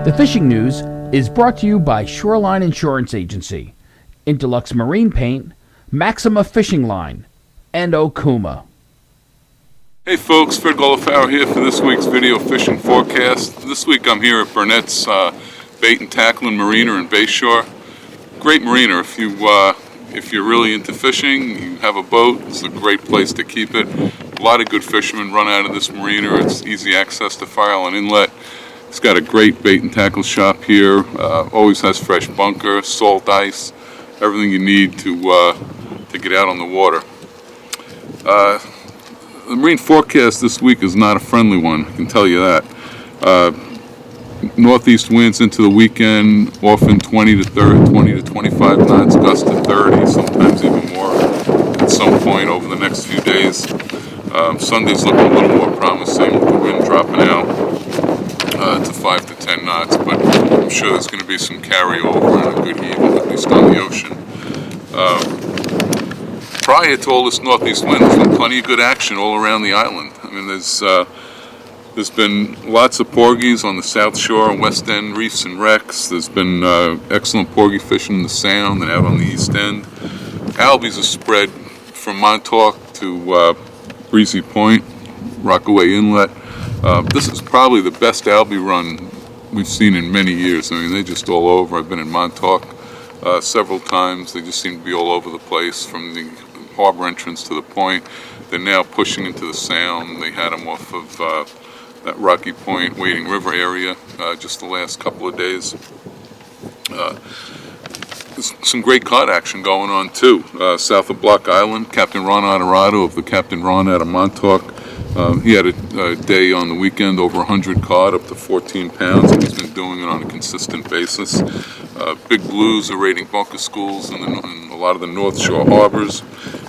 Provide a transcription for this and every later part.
The fishing news is brought to you by Shoreline Insurance Agency, Interlux Marine Paint, Maxima Fishing Line, and Okuma. Hey folks, Fred Golofaro here for this week's video fishing forecast. This week I'm here at Burnett's Bait and Tackling Marina in Bayshore. Great marina. If you're really into fishing, you have a boat, it's a great place to keep it. A lot of good fishermen run out of this marina. It's easy access to Fire Island Inlet. It's got a great bait and tackle shop here. Always has fresh bunker, salt ice, everything you need to get out on the water. The marine forecast this week is not a friendly one, I can tell you that. Northeast winds into the weekend, often 20 to 25 knots, gusts to 30, sometimes even more at some point over the next few days. Sunday's looking a little more promising with the wind dropping out to 5 to 10 knots, but I'm sure there's going to be some carryover and a good heave, at least on the ocean. Prior to all this northeast wind, there's been plenty of good action all around the island. I mean, there's been lots of porgies on the South Shore and West End reefs and wrecks. There's been excellent porgy fishing in the Sound and out on the East End. Albies are spread from Montauk to Breezy Point, Rockaway Inlet. This is probably the best albie run we've seen in many years. I mean, they're just all over. I've been in Montauk several times. They just seem to be all over the place from the harbor entrance to the point. They're now pushing into the Sound. They had them off of that Rocky Point, Wading River area just the last couple of days. There's some great cod action going on too. South of Block Island, Captain Ron Honorado of the Captain Ron out of Montauk. He had a day on the weekend over 100 cod, up to 14 pounds, and he's been doing it on a consistent basis. Big blues are raiding bunker schools in a lot of the North Shore harbors,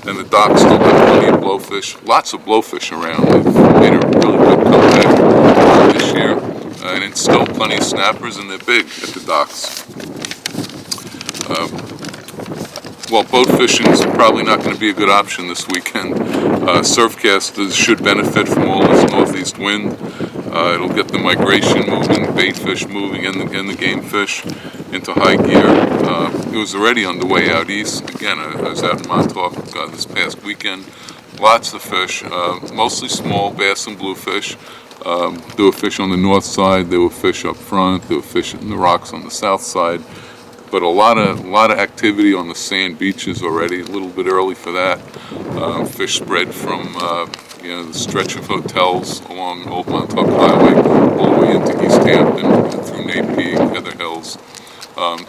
and the docks still have plenty of blowfish. Lots of blowfish around. They've made a really good comeback this year, and it's still plenty of snappers, and they're big at the docks. Well, boat fishing is probably not going to be a good option this weekend. Surfcasters should benefit from all this northeast wind. It'll get the migration moving, bait fish moving, and the game fish into high gear. It was already underway out east. Again, I was out in Montauk this past weekend. Lots of fish, mostly small bass and bluefish. There were fish on the north side, there were fish up front, there were fish in the rocks on the south side. But a lot of activity on the sand beaches already. A little bit early for that. Fish spread from the stretch of hotels along Old Montauk Highway all the way into East Hampton through Napeague, Heather Hills.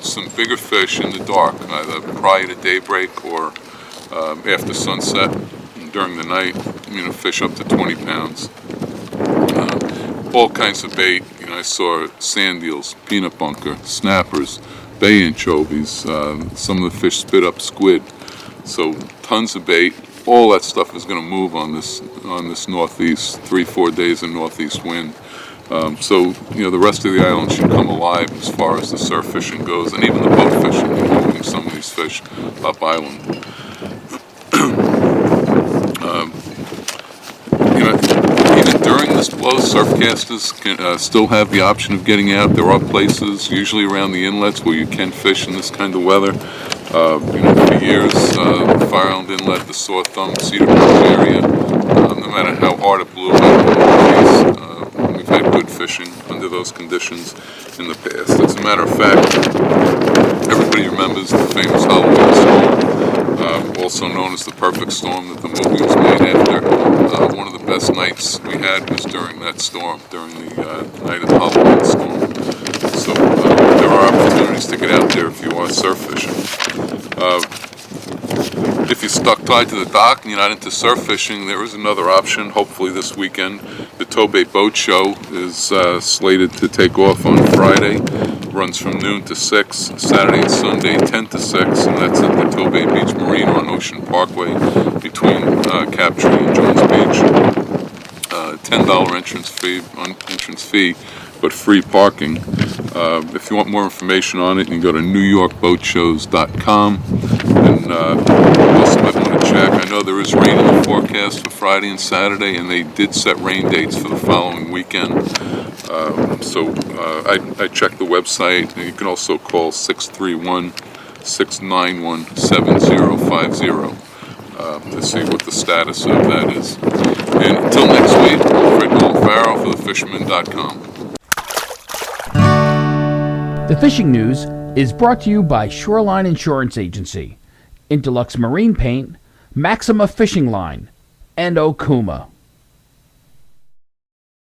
Some bigger fish in the dark, either prior to daybreak or after sunset during the night. Fish up to 20 pounds. All kinds of bait. I saw sand eels, peanut bunker, snappers, bay anchovies, some of the fish spit up squid. So tons of bait. All that stuff is going to move on this northeast, 3-4 days of northeast wind. So the rest of the island should come alive as far as the surf fishing goes, and even the boat fishing, moving some of these fish up island. Even during this blow, surfcasters can still have the option of getting out. There are places, usually around the inlets, where you can fish in this kind of weather. For years, Fire Island Inlet, the Sore Thumb, Cedar Brook area, no matter how hard it blew, we've had good fishing under those conditions in the past. As a matter of fact, everybody remembers the famous Halloween storm, also known as the Perfect Storm that the movie was made after. One of the best nights we had was during that storm, during the night of the Halloween storm. So there are opportunities to get out there if you are surf fishing. If you're stuck tied to the dock and you're not into surf fishing, there is another option. Hopefully this weekend, the Tobay Boat Show is slated to take off on Friday. Runs from noon to 6, Saturday and Sunday 10 to 6, and that's at the Tobay Beach Marina on Ocean Parkway between Captree and Jones Beach. $10 entrance fee, but free parking. If you want more information on it, you can go to newyorkboatshows.com. And you also might want to check. I know there is rain in the forecast for Friday and Saturday, and they did set rain dates for the following weekend. I check the website, and you can also call 631-691-7050 to see what the status of that is. And until next week, Fred Golofaro for thefisherman.com. The Fishing News is brought to you by Shoreline Insurance Agency, Interlux Marine Paint, Maxima Fishing Line, and Okuma.